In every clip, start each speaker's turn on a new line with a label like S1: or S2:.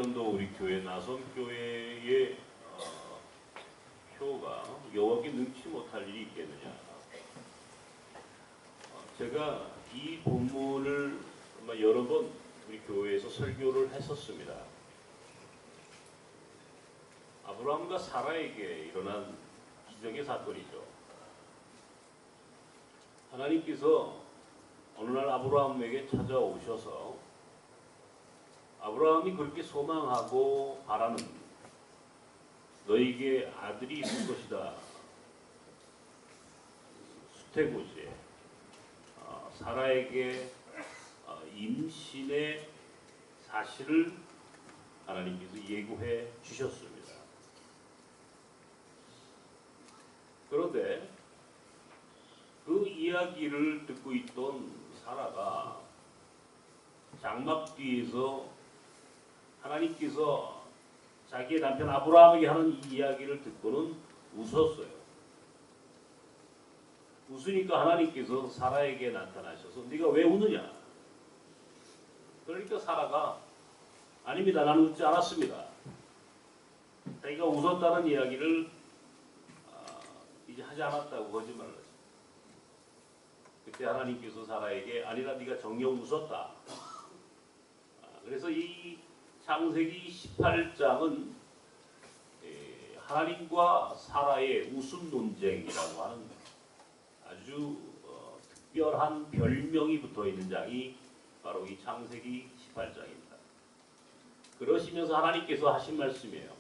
S1: 2017년도 우리 교회 나섬교회의 표가 여호와께 능치 못할 일이 있겠느냐. 제가 이 본문을 여러 번 우리 교회에서 설교를 했었습니다. 아브라함과 사라에게 일어난 기적의 사건이죠. 하나님께서 어느 날 아브라함에게 찾아오셔서 아브라함이 그렇게 소망하고 바라는 너에게 아들이 있을 것이다. 수태고지에 사라에게 임신의 사실을 하나님께서 예고해 주셨습니다. 그런데 그 이야기를 듣고 있던 사라가 장막 뒤에서 하나님께서 자기의 남편 아브라함에게 하는 이 이야기를 듣고는 웃었어요. 웃으니까 하나님께서 사라에게 나타나셔서 네가 왜 우느냐? 그러니까 사라가 아닙니다. 나는 웃지 않았습니다. 자기가 웃었다는 이야기를 이제 하지 않았다고 거짓말을 했어요. 그때 하나님께서 사라에게 아니라 네가 정녕 웃었다. 그래서 이 창세기 18장은 하나님과 사라의 웃음 논쟁이라고 하는 아주 특별한 별명이 붙어 있는 장이 바로 이 창세기 18장입니다. 그러시면서 하나님께서 하신 말씀이에요.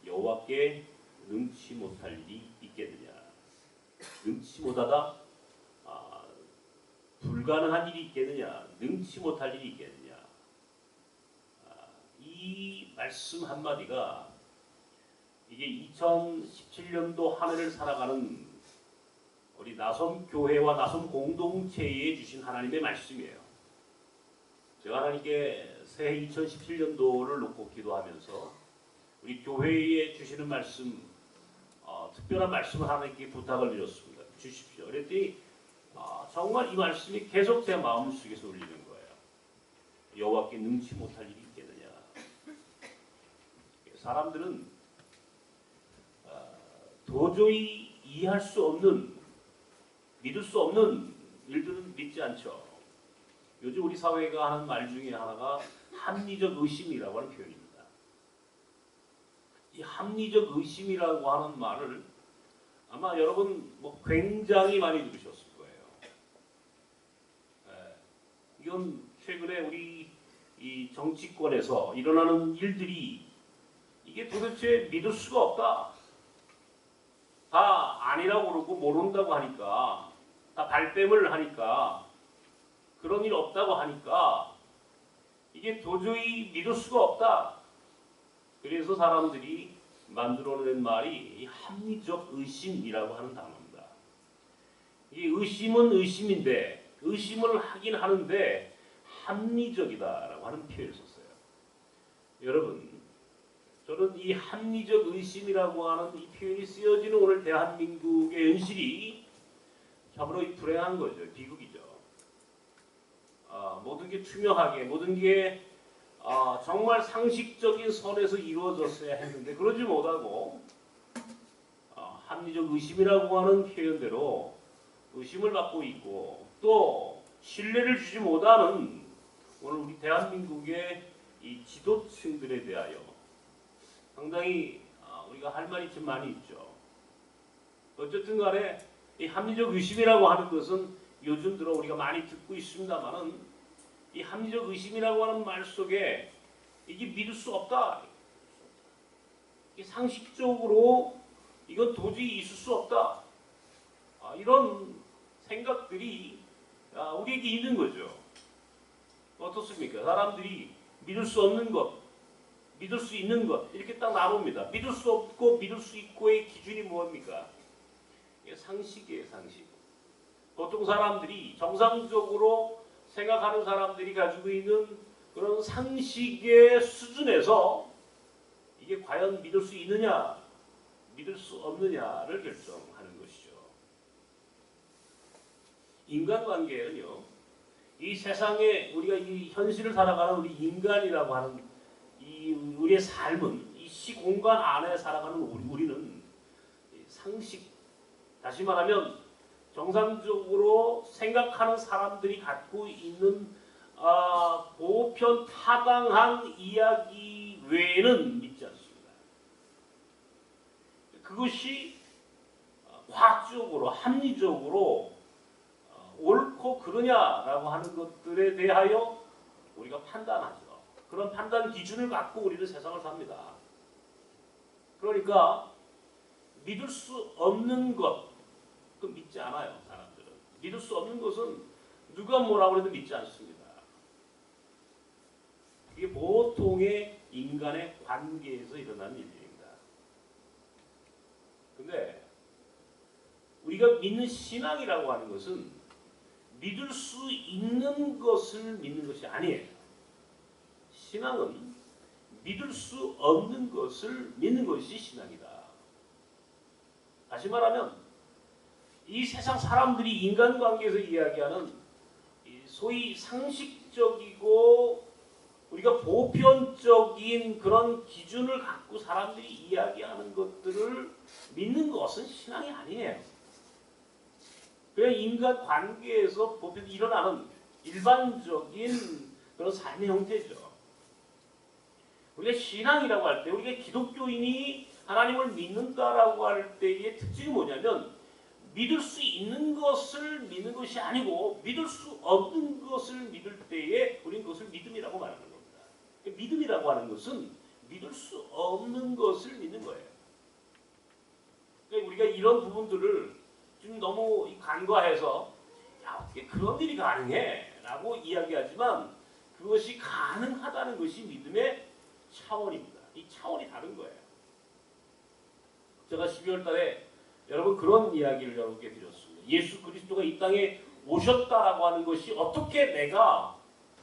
S1: 여호와께 능치 못할 일이 있겠느냐. 능치 못하다. 불가능한 일이 있겠느냐. 능치 못할 일이 있겠느냐. 이 말씀 한마디가 이게 2017년도 한 해를 살아가는 우리 나섬교회와 나섬 공동체에 주신 하나님의 말씀이에요. 제가 하나님께 새해 2017년도를 놓고 기도하면서 우리 교회에 주시는 말씀, 특별한 말씀을 하나님께 부탁을 드렸습니다. 주십시오. 그랬더니 정말 이 말씀이 계속 제 마음속에서 울리는 거예요. 여호와께 능치 못할 일이 있겠느냐. 사람들은 도저히 이해할 수 없는, 믿을 수 없는 일들은 믿지 않죠. 요즘 우리 사회가 하는 말 중에 하나가 합리적 의심이라고 하는 표현입니다. 이 합리적 의심이라고 하는 말을 아마 여러분 굉장히 많이 들으셨을 거예요. 이건 최근에 우리 이 정치권에서 일어나는 일들이 이게 도대체 믿을 수가 없다. 다 아니라고 그러고 모른다고 하니까, 다 발뺌을 하니까, 그런 일 없다고 하니까 이게 도저히 믿을 수가 없다. 그래서 사람들이 만들어낸 말이 이 합리적 의심이라고 하는 단어입니다. 이 의심은 의심인데, 의심을 하긴 하는데 합리적이다라고 하는 표현을 썼어요. 여러분, 저는 이 합리적 의심이라고 하는 이 표현이 쓰여지는 오늘 대한민국의 현실이 참으로 불행한 거죠. 비극이죠. 모든 게 투명하게, 모든 게 정말 상식적인 선에서 이루어졌어야 했는데 그러지 못하고 합리적 의심이라고 하는 표현대로 의심을 받고 있고 또 신뢰를 주지 못하는 오늘 우리 대한민국의 이 지도층들에 대하여 상당히 우리가 할 말이 좀 많이 있죠. 어쨌든 간에 이 합리적 의심이라고 하는 것은 요즘 들어 우리가 많이 듣고 있습니다만은 이 합리적 의심이라고 하는 말 속에 이게 믿을 수 없다. 이게 상식적으로 이건 도저히 있을 수 없다. 이런 생각들이 우리에게 있는 거죠. 어떻습니까? 사람들이 믿을 수 없는 것, 믿을 수 있는 것 이렇게 딱 나눕니다. 믿을 수 없고 믿을 수 있고의 기준이 뭡니까? 이게 상식이에요. 상식. 보통 사람들이 정상적으로 생각하는 사람들이 가지고 있는 그런 상식의 수준에서 이게 과연 믿을 수 있느냐 믿을 수 없느냐를 결정하는 것이죠. 인간관계는요. 이 세상에 우리가 이 현실을 살아가는 우리 인간이라고 하는 이 이 우리의 삶은 이 시공간 안에 살아가는 우리는 상식, 다시 말하면 정상적으로 생각하는 사람들이 갖고 있는 보편 타당한 이야기 외에는 믿지 않습니다. 그것이 과학적으로 합리적으로 옳고 그르냐라고 하는 것들에 대하여 우리가 판단하죠. 그런 판단 기준을 갖고 우리는 세상을 삽니다. 그러니까 믿을 수 없는 것, 그 믿지 않아요. 사람들은. 믿을 수 없는 것은 누가 뭐라고 해도 믿지 않습니다. 이게 보통의 인간의 관계에서 일어나는 일들입니다. 근데 우리가 믿는 신앙이라고 하는 것은 믿을 수 있는 것을 믿는 것이 아니에요. 신앙은 믿을 수 없는 것을 믿는 것이 신앙이다. 다시 말하면 이 세상 사람들이 인간관계에서 이야기하는 소위 상식적이고 우리가 보편적인 그런 기준을 갖고 사람들이 이야기하는 것들을 믿는 것은 신앙이 아니에요. 그냥 인간관계에서 보편 일어나는 일반적인 그런 삶의 형태죠. 우리가 신앙이라고 할 때 우리가 기독교인이 하나님을 믿는다라고 할 때의 특징이 뭐냐면 믿을 수 있는 것을 믿는 것이 아니고 믿을 수 없는 것을 믿을 때에 우리는 그것을 믿음이라고 말하는 겁니다. 믿음이라고 하는 것은 믿을 수 없는 것을 믿는 거예요. 그러니까 우리가 이런 부분들을 좀 너무 간과해서 야, 어떻게 그런 일이 가능해? 라고 이야기하지만 그것이 가능하다는 것이 믿음의 차원입니다. 이 차원이 다른 거예요. 제가 12월 달에 여러분 그런 이야기를 여러분께 드렸습니다. 예수 그리스도가 이 땅에 오셨다라고 하는 것이 어떻게 내가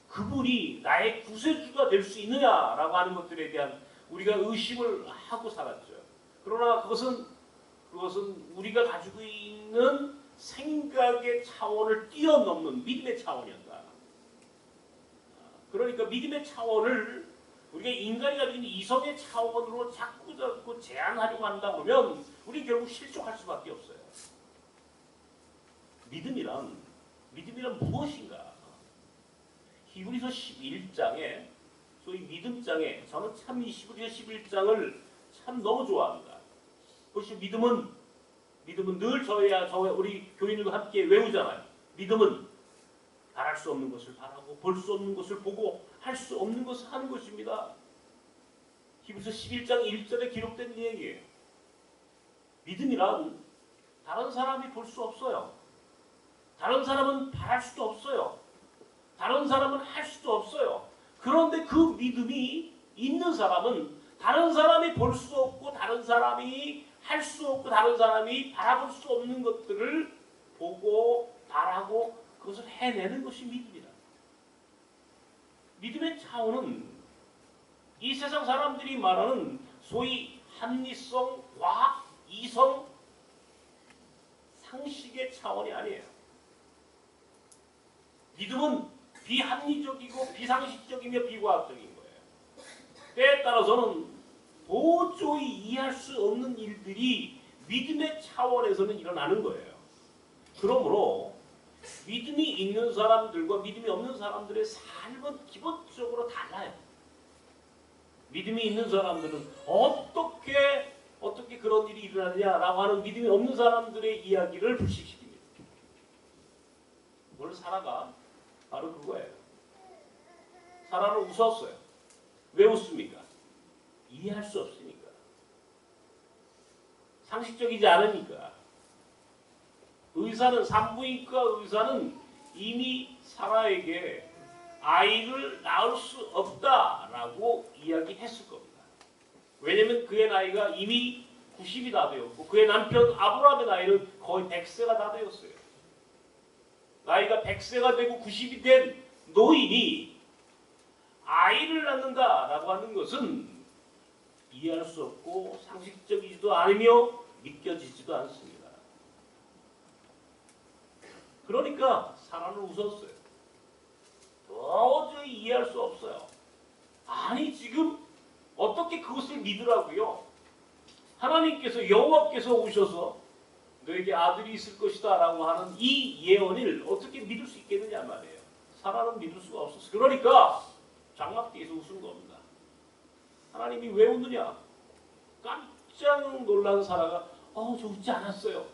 S1: 그분이 나의 구세주가 될 수 있느냐라고 하는 것들에 대한 우리가 의심을 하고 살았죠. 그러나 그것은 우리가 가지고 있는 생각의 차원을 뛰어넘는 믿음의 차원이었다. 그러니까 믿음의 차원을 우리가 인간이 가지고 있는 이성의 차원으로 자꾸 제한하려고 한다 보면 우리는 결국 실족할 수밖에 없어요. 믿음이란 무엇인가? 히브리서 11장에 소위 믿음장에 저는 참 이 히브리서 11장을 참 너무 좋아합니다. 그것이 믿음은 늘 우리 교인들과 함께 외우잖아요. 믿음은 바랄 수 없는 것을 바라고 볼 수 없는 것을 보고 할 수 없는 것을 하는 것입니다. 히브리서 11장 1절에 기록된 얘기예요. 믿음이란 다른 사람이 볼 수 없어요. 다른 사람은 바랄 수도 없어요. 다른 사람은 할 수도 없어요. 그런데 그 믿음이 있는 사람은 다른 사람이 볼 수 없고 다른 사람이 할 수 없고 다른 사람이 바라볼 수 없는 것들을 보고 바라고 그것을 해내는 것이 믿음이다. 믿음의 차원은 이 세상 사람들이 말하는 소위 합리성, 과학, 이성, 상식의 차원이 아니에요. 믿음은 비합리적이고 비상식적이며 비과학적인 거예요. 때에 따라서는 도저히 이해할 수 없는 일들이 믿음의 차원에서는 일어나는 거예요. 그러므로 믿음이 있는 사람들과 믿음이 없는 사람들의 삶은 기본적으로 달라요. 믿음이 있는 사람들은 어떻게 그런 일이 일어나느냐라고 하는 믿음이 없는 사람들의 이야기를 불식시킵니다. 오늘 사라가 바로 그거예요. 사라는 웃었어요. 왜 웃습니까? 이해할 수 없으니까. 상식적이지 않으니까. 산부인과 의사는 이미 사라에게 아이를 낳을 수 없다라고 이야기했을 겁니다. 왜냐하면 그의 나이가 이미 90이 다 되었고 그의 남편 아브라함의 나이는 거의 100세가 다 되었어요. 나이가 100세가 되고 90이 된 노인이 아이를 낳는다라고 하는 것은 이해할 수 없고 상식적이지도 않으며 믿겨지지도 않습니다. 그러니까 사라는 웃었어요. 도저히 이해할 수 없어요. 아니 지금 어떻게 그것을 믿으라고요? 하나님께서 여호와께서 오셔서 너에게 아들이 있을 것이다 라고 하는 이 예언을 어떻게 믿을 수 있겠느냐 말이에요. 사라는 믿을 수가 없었어요. 그러니까 장막기에서 웃은 겁니다. 하나님이 왜 웃느냐? 깜짝 놀란 사라가 저 웃지 않았어요.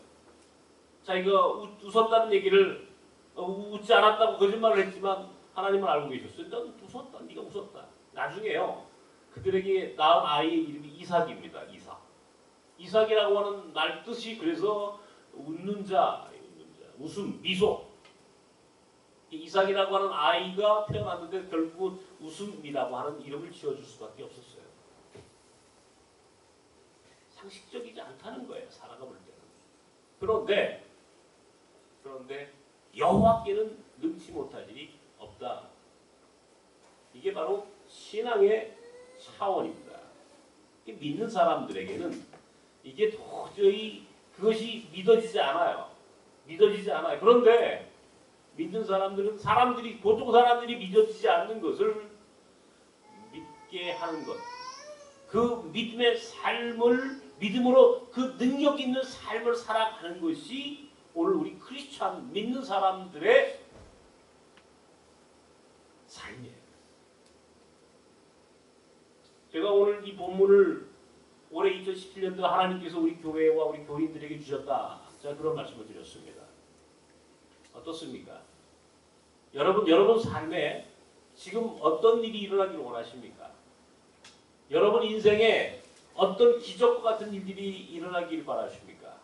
S1: 자기가 웃었다는 얘기를 웃지 않았다고 거짓말을 했지만 하나님은 알고 계셨어요. 넌 웃었다. 네가 웃었다. 나중에요. 그들에게 낳은 아이의 이름이 이삭입니다. 이삭이라고 하는 말 뜻이 그래서 웃는 자, 웃음, 미소. 이삭이라고 하는 아이가 태어났는데 결국은 웃음이라고 하는 이름을 지어줄 수밖에 없었어요. 상식적이지 않다는 거예요. 사라가 볼 때는. 그런데 여호와께는 능치 못할 일이 없다. 이게 바로 신앙의 차원입니다. 믿는 사람들에게는 이게 도저히 그것이 믿어지지 않아요. 그런데 믿는 사람들은 보통 사람들이 믿어지지 않는 것을 믿게 하는 것. 그 믿음의 삶을 믿음으로 그 능력 있는 삶을 살아가는 것이 오늘 우리 크리스찬 믿는 사람들의 삶이에요. 제가 오늘 이 본문을 올해 2017년도 하나님께서 우리 교회와 우리 교인들에게 주셨다. 제가 그런 말씀을 드렸습니다. 어떻습니까? 여러분 삶에 지금 어떤 일이 일어나기를 원하십니까? 여러분 인생에 어떤 기적과 같은 일들이 일어나기를 바라십니까?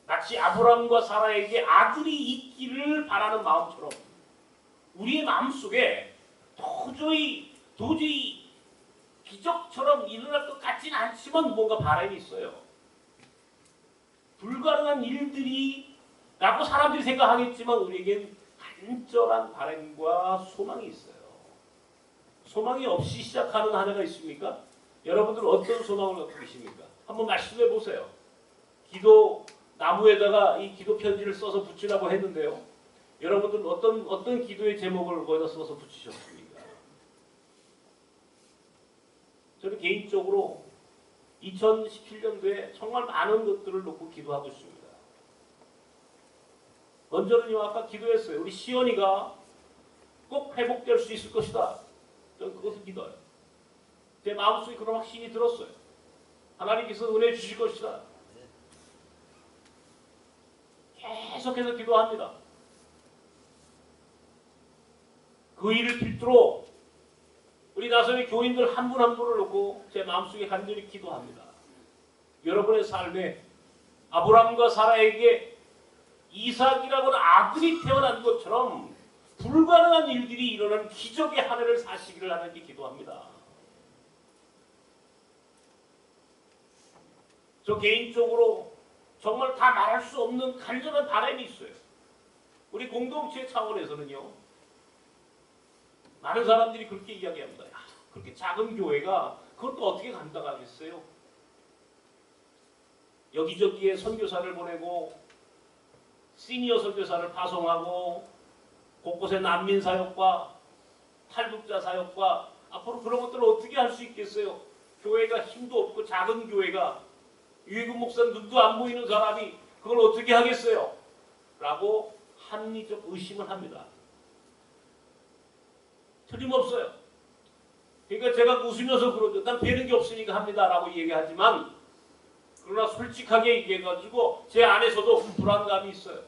S1: 마치 아브라함과 사라에게 아들이 있기를 바라는 마음처럼 우리의 마음속에 도저히 기적처럼 일어날 것 같지는 않지만 뭔가 바람이 있어요. 불가능한 일들이 라고 사람들이 생각하겠지만 우리에겐 간절한 바람과 소망이 있어요. 소망이 없이 시작하는 한 해가 있습니까? 여러분들은 어떤 소망을 갖고 계십니까? 한번 말씀해 보세요. 기도 나무에다가 이 기도 편지를 써서 붙이라고 했는데요. 여러분들은 어떤 기도의 제목을 거기다 써서 붙이셨습니까? 저는 개인적으로 2017년도에 정말 많은 것들을 놓고 기도하고 있습니다. 먼저는요, 아까 기도했어요. 우리 시연이가 꼭 회복될 수 있을 것이다. 저는 그것을 기도해요. 제 마음속에 그런 확신이 들었어요. 하나님께서 은혜 주실 것이다. 계속해서 기도합니다. 그 일을 필두로 우리 나선의 교인들 한 분 한 분을 놓고 제 마음속에 간절히 기도합니다. 여러분의 삶에 아브라함과 사라에게 이삭이라고는 아들이 태어난 것처럼 불가능한 일들이 일어나는 기적의 한 해를 사시기를 하나님께 기도합니다. 저 개인적으로 정말 다 말할 수 없는 간절한 바람이 있어요. 우리 공동체 차원에서는요. 많은 사람들이 그렇게 이야기합니다. 야, 그렇게 작은 교회가 그것도 어떻게 감당하겠어요? 여기저기에 선교사를 보내고 시니어 선교사를 파송하고 곳곳에 난민 사역과 탈북자 사역과 앞으로 그런 것들을 어떻게 할 수 있겠어요? 교회가 힘도 없고 작은 교회가 유해군 목사 눈도 안 보이는 사람이 그걸 어떻게 하겠어요? 라고 합리적 의심을 합니다. 틀림없어요. 그러니까 제가 웃으면서 그러죠. 난 배는 게 없으니까 합니다. 라고 얘기하지만 그러나 솔직하게 얘기해가지고 제 안에서도 불안감이 있어요.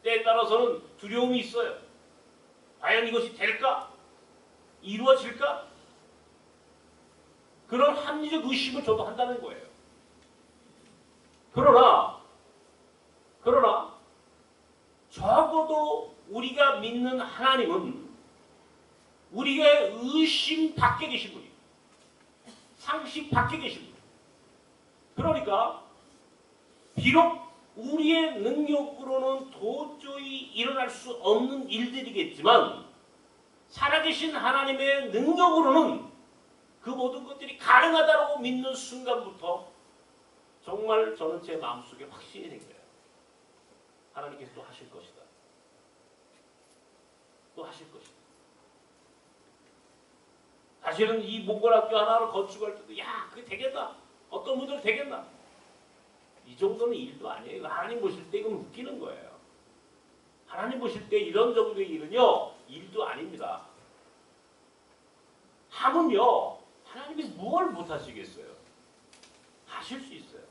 S1: 때에 따라서는 두려움이 있어요. 과연 이것이 될까? 이루어질까? 그런 합리적 의심을 저도 한다는 거예요. 그러나 적어도 우리가 믿는 하나님은 우리가 의심 밖에 계신 분이에요. 상식 밖에 계신 분이에요. 그러니까 비록 우리의 능력으로는 도저히 일어날 수 없는 일들이겠지만 살아계신 하나님의 능력으로는 그 모든 것들이 가능하다고 믿는 순간부터 정말 저는 제 마음속에 확신이 된 거예요. 하나님께서 또 하실 것이다. 또 하실 것이다. 사실은 이 몽골학교 하나를 건축할 때도 야 그게 되겠나? 어떤 분들은 되겠나? 이 정도는 일도 아니에요. 하나님 보실 때 이건 웃기는 거예요. 하나님 보실 때 이런 정도의 일은요 일도 아닙니다. 하면요 하나님이 뭘 못하시겠어요? 하실 수 있어요.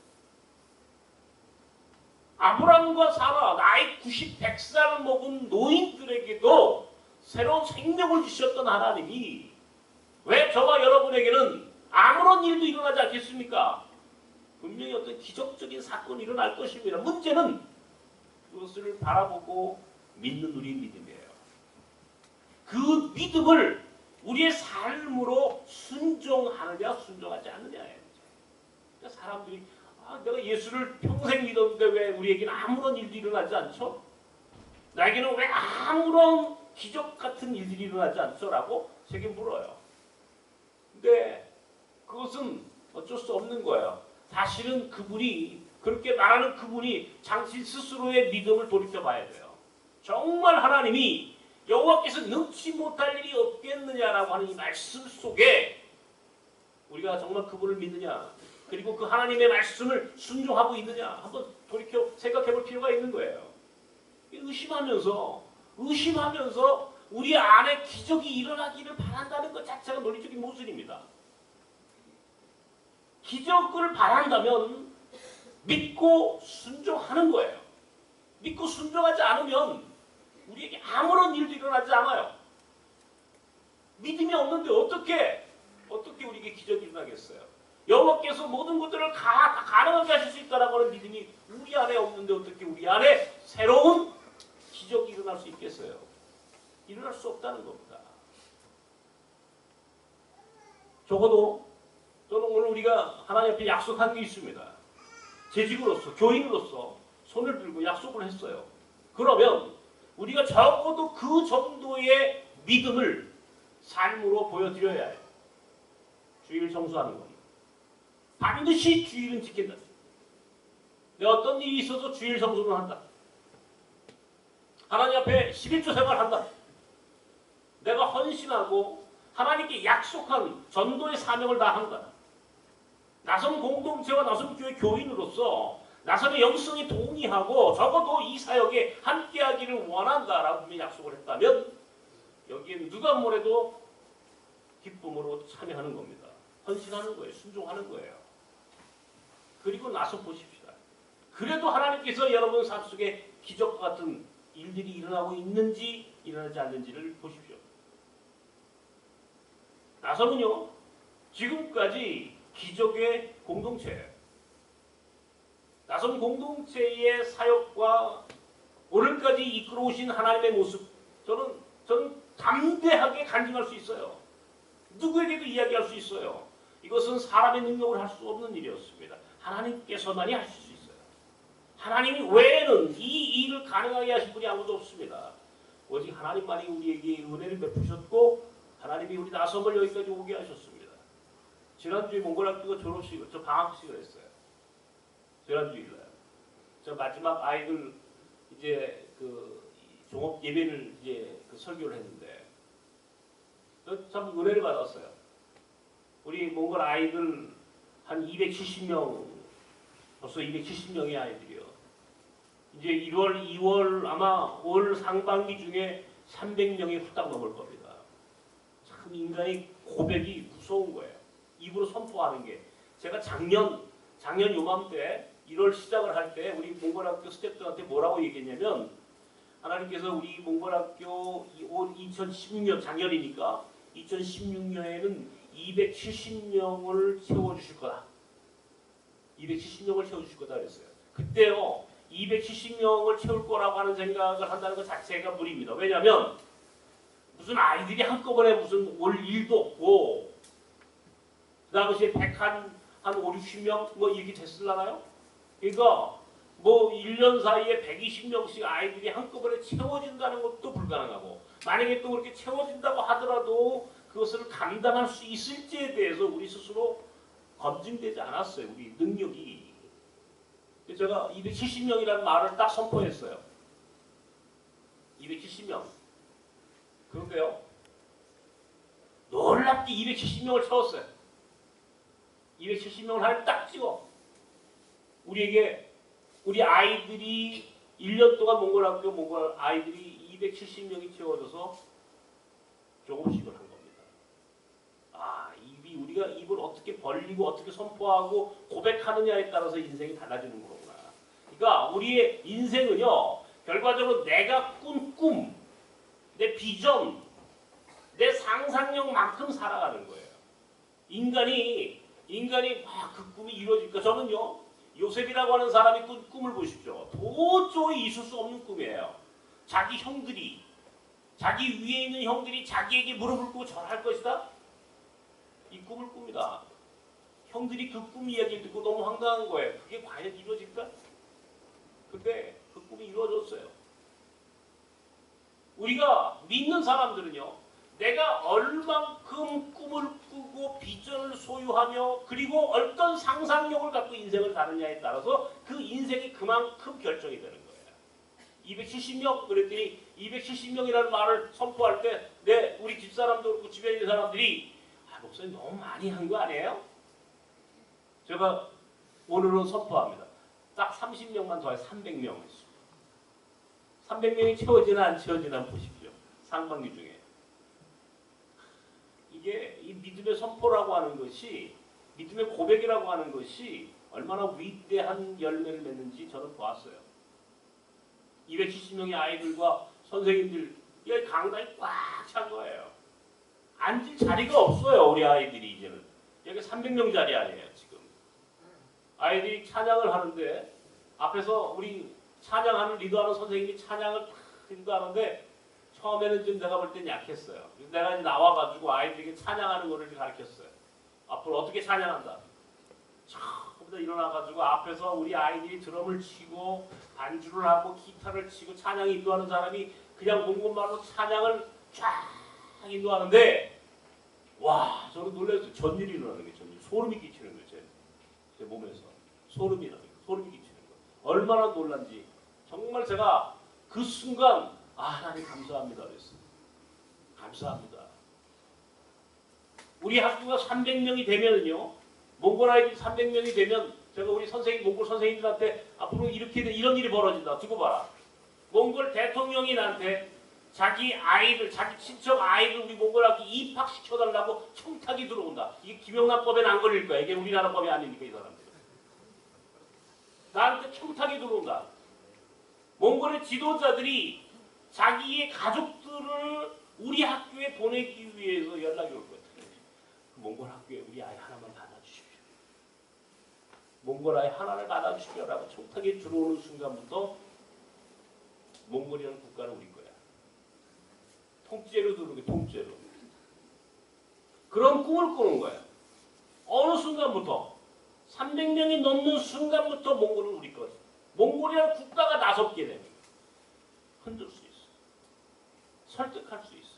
S1: 아브람과 사라 나이 90, 100살 먹은 노인들에게도 새로운 생명을 주셨던 하나님이 왜 저와 여러분에게는 아무런 일도 일어나지 않겠습니까? 분명히 어떤 기적적인 사건이 일어날 것입니다. 문제는 그것을 바라보고 믿는 우리의 믿음이에요. 그 믿음을 우리의 삶으로 순종하느냐 순종하지 않느냐예요. 그러니까 사람들이 내가 예수를 평생 믿었는데 왜 우리에게는 아무런 일도 일어나지 않죠? 나에게는 왜 아무런 기적 같은 일들이 일어나지 않죠? 라고 제게 물어요. 근데 그것은 어쩔 수 없는 거예요. 사실은 그분이 그렇게 말하는 그분이 당신 스스로의 믿음을 돌이켜봐야 돼요. 정말 하나님이 여호와께서 능치 못할 일이 없겠느냐라고 하는 이 말씀 속에 우리가 정말 그분을 믿느냐 그리고 그 하나님의 말씀을 순종하고 있느냐 한번 돌이켜 생각해볼 필요가 있는 거예요. 의심하면서 우리 안에 기적이 일어나기를 바란다는 것 자체가 논리적인 모순입니다. 기적을 바란다면 믿고 순종하는 거예요. 믿고 순종하지 않으면 우리에게 아무런 일도 일어나지 않아요. 믿음이 없는데 어떻게 우리에게 기적이 일어나겠어요? 여호와께서 모든 것들을 다 가능하게 하실 수 있다라고 하는 믿음이 우리 안에 없는데 어떻게 우리 안에 새로운 기적이 일어날 수 있겠어요? 일어날 수 없다는 겁니다. 적어도 저는 오늘 우리가 하나님 앞에 약속한 게 있습니다. 재직으로서 교인으로서 손을 들고 약속을 했어요. 그러면 우리가 적어도 그 정도의 믿음을 삶으로 보여드려야 해요. 주일 청소하는 겁니다. 반드시 주일은 지킨다. 내가 어떤 일이 있어서 주일 청소는 한다. 하나님 앞에 11조 생활한다. 내가 헌신하고 하나님께 약속한 전도의 사명을 다한다. 나섬 공동체와 나섬 교회 교인으로서 나섬의 영성에 동의하고 적어도 이 사역에 함께하기를 원한다라고 약속을 했다면 여기에 누가 뭐래도 기쁨으로 참여하는 겁니다. 헌신하는 거예요. 순종하는 거예요. 그리고 나서 보십시다. 그래도 하나님께서 여러분 삶 속에 기적과 같은 일들이 일어나고 있는지 일어나지 않는지를 보십시오. 나섬은요 지금까지 기적의 공동체예요. 나섬 공동체의 사역과 오늘까지 이끌어오신 하나님의 모습 저는 담대하게 간증할 수 있어요. 누구에게도 이야기할 수 있어요. 이것은 사람의 능력으로 할 수 없는 일이었습니다. 하나님께서만이 하실 수 있어요. 하나님 외에는 이 일을 가능하게 하신 분이 아무도 없습니다. 오직 하나님만이 우리에게 은혜를 베푸셨고 하나님이 우리 나섬을 여기까지 오게 하셨습니다. 지난주에 몽골학교가 졸업식을 저 방학식을 했어요. 지난주일날 저 마지막 아이들 이제 그 종업 예배를 이제 그 설교를 했는데 참 은혜를 받았어요. 우리 몽골 아이들 한 270명 벌써 270명의 아이들이요. 이제 1월, 2월 아마 올 상반기 중에 300명이 후딱 넘을 겁니다. 참 인간의 고백이 무서운 거예요. 입으로 선포하는 게 제가 작년 요맘때 1월 시작을 할 때 우리 몽골학교 스태프들한테 뭐라고 얘기했냐면 하나님께서 우리 몽골학교 올 2016년 작년이니까 2016년에는 270명을 채워주실 거다. 270명을 채워주실 거다 그랬어요. 그때요 270명을 채울 거라고 하는 생각을 한다는 것 자체가 무리입니다. 왜냐하면 무슨 아이들이 한꺼번에 무슨 올 일도 없고 그 당시에 100한 5, 60명 뭐 이렇게 됐을라나요? 그러니까 뭐 1년 사이에 120명씩 아이들이 한꺼번에 채워진다는 것도 불가능하고 만약에 또 그렇게 채워진다고 하더라도 그것을 감당할 수 있을지에 대해서 우리 스스로 검증되지 않았어요. 우리 능력이. 제가 270명이라는 말을 딱 선포했어요. 270명. 그런데요. 타락기 270명을 채웠어요. 270명을 하나님 딱 찍어. 우리 아이들이 1년 동안 몽골 아이들이 270명이 채워져서 조금씩을 한 겁니다. 우리가 입을 어떻게 벌리고 어떻게 선포하고 고백하느냐에 따라서 인생이 달라지는 거구나. 그러니까 우리의 인생은요, 결과적으로 내가 꾼 꿈, 내 비전, 내 상상력만큼 살아가는 거예요. 인간이 막 그 꿈이 이루어질까? 저는요, 요셉이라고 하는 사람이 꾼 꿈을 보십시오. 도저히 있을 수 없는 꿈이에요. 자기 형들이, 자기 위에 있는 형들이 자기에게 무릎을 꿇고 절할 것이다. 이 꿈을 꿉니다. 형들이 그 꿈 이야기를 듣고 너무 황당한 거예요. 그게 과연 이루어질까? 근데 그 꿈이 이루어졌어요. 우리가 믿는 사람들은요, 내가 얼만큼 꿈을 꾸고 비전을 소유하며 그리고 어떤 상상력을 갖고 인생을 사느냐에 따라서 그 인생이 그만큼 결정이 되는 거예요. 270명 그랬더니 270명이라는 말을 선포할 때 우리 집사람도 그렇고 집에 있는 사람들이 목사님 너무 많이 한 거 아니에요? 제가 오늘은 선포합니다. 딱 30명만 더해 300명 했습니다. 300명이 채워지나 안 채워지나 한번 보십시오. 상반기 중에. 이게 이 믿음의 선포라고 하는 것이, 믿음의 고백이라고 하는 것이 얼마나 위대한 열매를 맺는지 저는 보았어요. 270명의 아이들과 선생님들, 이 강당이 꽉 찬 거예요. 앉을 자리가 없어요. 우리 아이들이 이제는. 여기 300명 자리 아니에요. 지금. 아이들이 찬양을 하는데 앞에서 우리 찬양하는 리더하는 선생님이 찬양을 탁 인도하는데 처음에는 좀 내가 볼 땐 약했어요. 그래서 내가 이제 나와가지고 아이들에게 찬양하는 거를 가르쳤어요. 앞으로 어떻게 찬양한다. 처음부터 일어나가지고 앞에서 우리 아이들이 드럼을 치고 반주를 하고 기타를 치고 찬양 인도하는 사람이 그냥 몽골말로 찬양을 쫙 인도하는데 와, 저는 놀랐어요. 전일이 일어나는 게 전일. 소름이 끼치는 거예요. 제 몸에서. 소름이 끼치는 거예요. 얼마나 놀란지. 정말 제가 그 순간 하나님 감사합니다 그랬어요. 감사합니다. 우리 학교가 300명이 되면은요, 몽골 아이들이 300명이 되면 제가 우리 몽골 선생님들한테 앞으로 이런 일이 벌어진다. 두고 봐라. 몽골 대통령이 나한테 자기 아이를, 자기 친척 아이를 우리 몽골 학교 입학시켜달라고 청탁이 들어온다. 이게 김영란법에는 안 걸릴 거야. 이게 우리나라 법이 아니니까 이 사람들. 나한테 청탁이 들어온다. 몽골의 지도자들이 자기의 가족들을 우리 학교에 보내기 위해서 연락이 올 거야. 그 몽골 학교에 우리 아이 하나만 받아주십시오. 몽골 아이 하나를 받아주십시오라고 청탁이 들어오는 순간부터 몽골이라는 국가는 우리 거야. 통째로 들어오게, 통째로. 그런 꿈을 꾸는 거예요. 어느 순간부터 300명이 넘는 순간부터 몽골은 우리 거예요. 몽골이라는 국가가 나섰게 됩니다. 흔들 수 있어. 설득할 수 있어.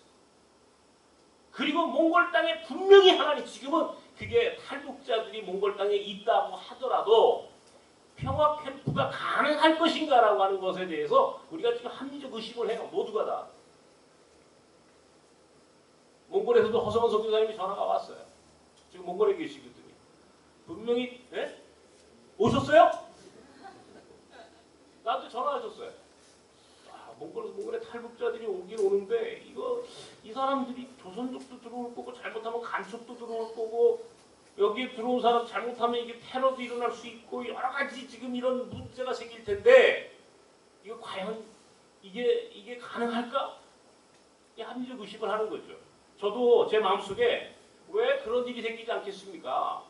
S1: 그리고 몽골 땅에 분명히 하나님, 지금은 그게 탈북자들이 몽골 땅에 있다고 하더라도 평화 캠프가 가능할 것인가라고 하는 것에 대해서 우리가 지금 합리적 의심을 해요. 모두가 다. 몽골에서도 허성원 선교사님이 전화가 왔어요. 지금 몽골에 계시거든요. 분명히 오셨어요? 나한테 전화하셨어요. 몽골의 탈북자들이 오긴 오는데 이 사람들이 조선족도 들어올 거고 잘못하면 간첩도 들어올 거고 여기에 들어온 사람 잘못하면 이게 테러도 일어날 수 있고 여러 가지 지금 이런 문제가 생길 텐데 이거 과연 이게 가능할까? 이 합리적 의심을 하는 거죠. 저도 제 마음속에 왜 그런 일이 생기지 않겠습니까?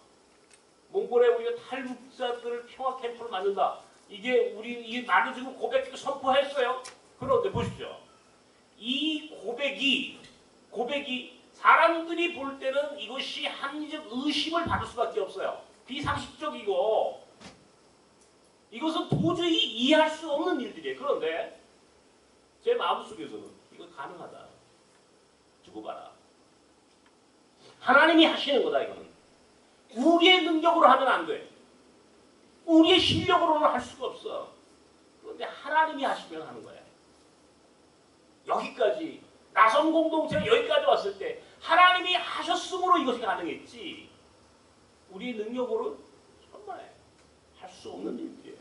S1: 몽골에 우리가 탈북자들 평화 캠프를 만든다. 이게 나도 지금 고백 선포했어요. 그런데 보십시오. 이 고백이 사람들이 볼 때는 이것이 합리적 의심을 받을 수밖에 없어요. 비상식적이고 이것은 도저히 이해할 수 없는 일들이에요. 그런데 제 마음속에서는 이거 가능하다. 두고 봐라. 하나님이 하시는 거다 이거는. 우리의 능력으로 하면 안 돼. 우리의 실력으로는 할 수가 없어. 그런데 하나님이 하시면 하는 거야. 여기까지 나선 공동체가 여기까지 왔을 때 하나님이 하셨으므로 이것이 가능했지 우리의 능력으로는 정말 할 수 없는 일들이에요.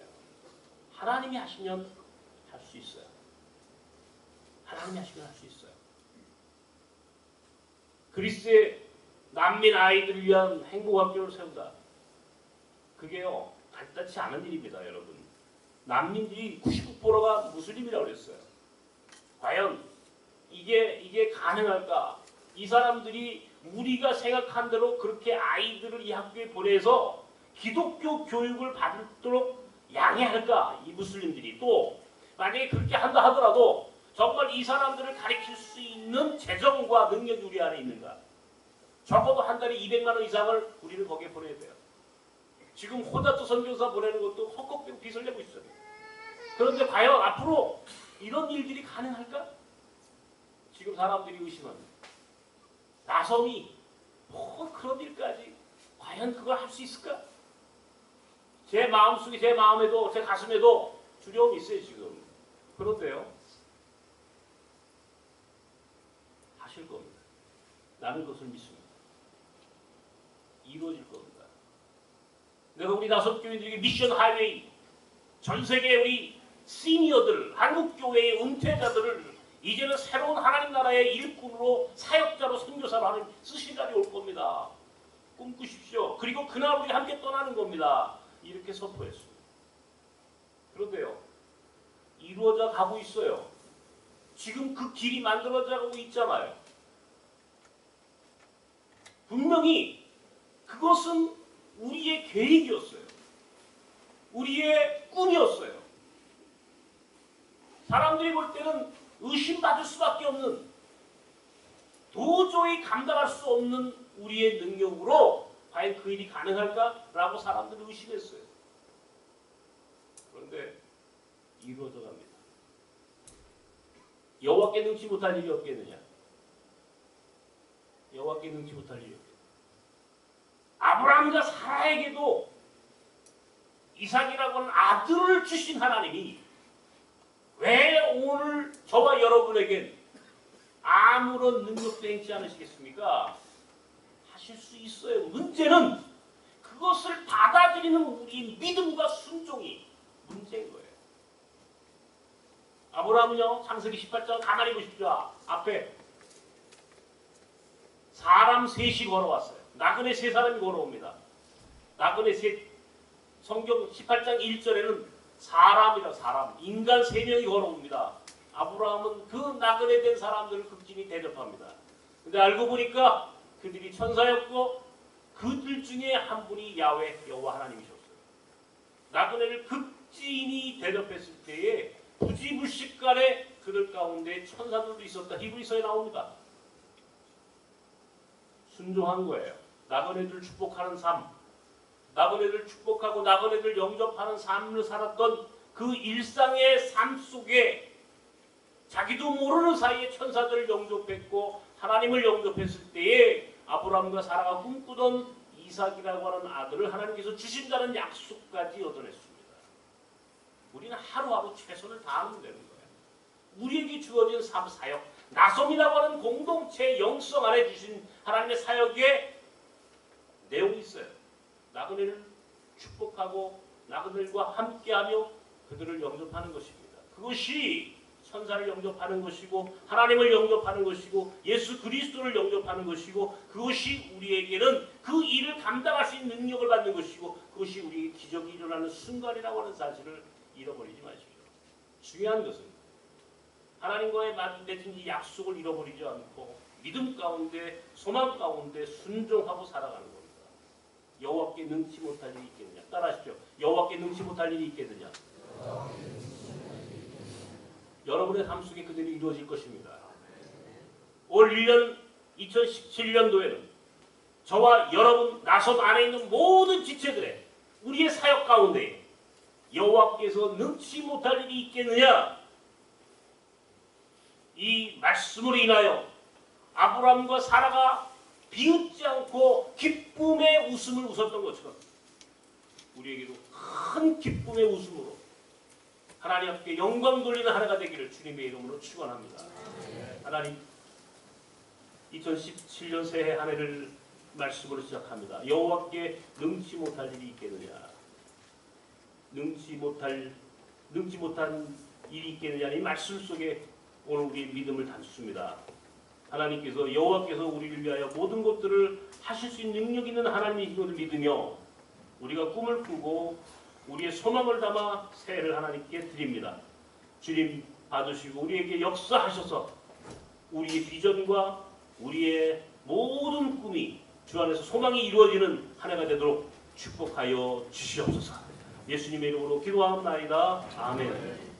S1: 하나님이 하시면 할 수 있어요. 하나님이 하시면 할 수 있어요. 그리스의 난민 아이들을 위한 행복학교를 세운다. 그게요 간단치 않은 일입니다, 여러분. 난민들이 99%가 무슬림이라고 그랬어요. 과연 이게 가능할까? 이 사람들이 우리가 생각한 대로 그렇게 아이들을 이 학교에 보내서 기독교 교육을 받도록 양해할까? 이 무슬림들이 또 만약에 그렇게 한다 하더라도 정말 이 사람들을 가르칠 수 있는 재정과 능력이 우리 안에 있는가? 적어도 한 달에 200만 원 이상을 우리는 거기에 보내야 돼요. 지금 호다트 선교사 보내는 것도 헛것대고 빚을 내고 있어요. 그런데 과연 앞으로 이런 일들이 가능할까? 지금 사람들이 의심합니다. 나섬이 뭐 그런 일까지 과연 그걸 할 수 있을까? 제 마음속에 제 마음에도 제 가슴에도 두려움이 있어요 지금. 그런데요 하실 겁니다. 나는 그것을 믿습니다. 이루어질 겁니다. 내가 우리 나섬교인들에게 미션 하이웨이 전 세계 우리 시니어들 한국교회의 은퇴자들을 이제는 새로운 하나님 나라의 일꾼으로 사역자로 선교사로 하는 쓰실 날이 올 겁니다. 꿈꾸십시오. 그리고 그날 우리가 함께 떠나는 겁니다. 이렇게 선포했습니다. 그런데요 이루어져 가고 있어요. 지금 그 길이 만들어져 가고 있잖아요. 분명히 그것은 우리의 계획이었어요. 우리의 꿈이었어요. 사람들이 볼 때는 의심받을 수밖에 없는 도저히 감당할 수 없는 우리의 능력으로 과연 그 일이 가능할까라고 사람들이 의심했어요. 그런데 이루어져 갑니다. 여호와께 능치 못할 일이 없겠느냐? 여호와께 능치 못할 일이 없겠느냐? 아브라함과 사라에게도 이삭이라고 하는 아들을 주신 하나님이 왜 오늘 저와 여러분에겐 아무런 능력도 행치 않으시겠습니까? 하실 수 있어요. 문제는 그것을 받아들이는 우리 믿음과 순종이 문제인 거예요. 아브라함은요 창세기 18장 가만히 보십시오. 앞에 사람 셋이 걸어왔어요. 나그네 세 사람이 걸어옵니다. 나그네 셋 성경 18장 1절에는 사람이라 사람 인간 3명이 걸어옵니다. 아브라함은 그 나그네 된 사람들을 극진히 대접합니다. 근데 알고 보니까 그들이 천사였고 그들 중에 한 분이 야훼 여호와 하나님이셨어요. 나그네를 극진히 대접했을 때에 부지불식간에 그들 가운데 천사들도 있었다. 히브리서에 나옵니다. 순종한 거예요. 나그네들 축복하는 삶, 나그네들 축복하고 나그네들 영접하는 삶을 살았던 그 일상의 삶 속에 자기도 모르는 사이에 천사들을 영접했고 하나님을 영접했을 때에 아브라함과 사라가 꿈꾸던 이삭이라고 하는 아들을 하나님께서 주신다는 약속까지 얻어냈습니다. 우리는 하루하루 최선을 다하면 되는 거예요. 우리에게 주어진 삶 사역, 나섬이라고 하는 공동체 영성 안에 주신 하나님의 사역에 내용이 있어요. 나그네를 축복하고 나그네들과 함께하며 그들을 영접하는 것입니다. 그것이 천사를 영접하는 것이고 하나님을 영접하는 것이고 예수 그리스도를 영접하는 것이고 그것이 우리에게는 그 일을 감당할 수 있는 능력을 받는 것이고 그것이 우리에게 기적이 일어나는 순간이라고 하는 사실을 잃어버리지 마십시오. 중요한 것은 하나님과의 맺은 이 약속을 잃어버리지 않고 믿음 가운데 소망 가운데 순종하고 살아가는 겁니다. 여호와께 능치 못할 일이 있겠느냐? 따라하십시오. 여호와께 능치 못할 일이 있겠느냐? 여러분의 삶 속에 그들이 이루어질 것입니다. 올 1년 2017년도에는 저와 여러분 나섬 안에 있는 모든 지체들의 우리의 사역 가운데 여호와께서 능치 못할 일이 있겠느냐? 이 말씀으로 인하여 아브라함과 사라가 비웃지 않고 기쁨의 웃음을 웃었던 것처럼 우리에게도 큰 기쁨의 웃음으로 하나님 앞에 영광 돌리는 한 해가 되기를 주님의 이름으로 축원합니다. 하나님 2017년 새해 한 해를 말씀으로 시작합니다. 여호와께 능치 못할 일이 있겠느냐? 능치 못한 일이 있겠느냐? 이 말씀 속에 오늘 우리의 믿음을 담습니다. 하나님께서 여호와께서 우리를 위하여 모든 것들을 하실 수 있는 능력 있는 하나님이신 것을 믿으며 우리가 꿈을 꾸고 우리의 소망을 담아 새해를 하나님께 드립니다. 주님 받으시고 우리에게 역사하셔서 우리의 비전과 우리의 모든 꿈이 주 안에서 소망이 이루어지는 한 해가 되도록 축복하여 주시옵소서. 예수님의 이름으로 기도하옵나이다. 아멘.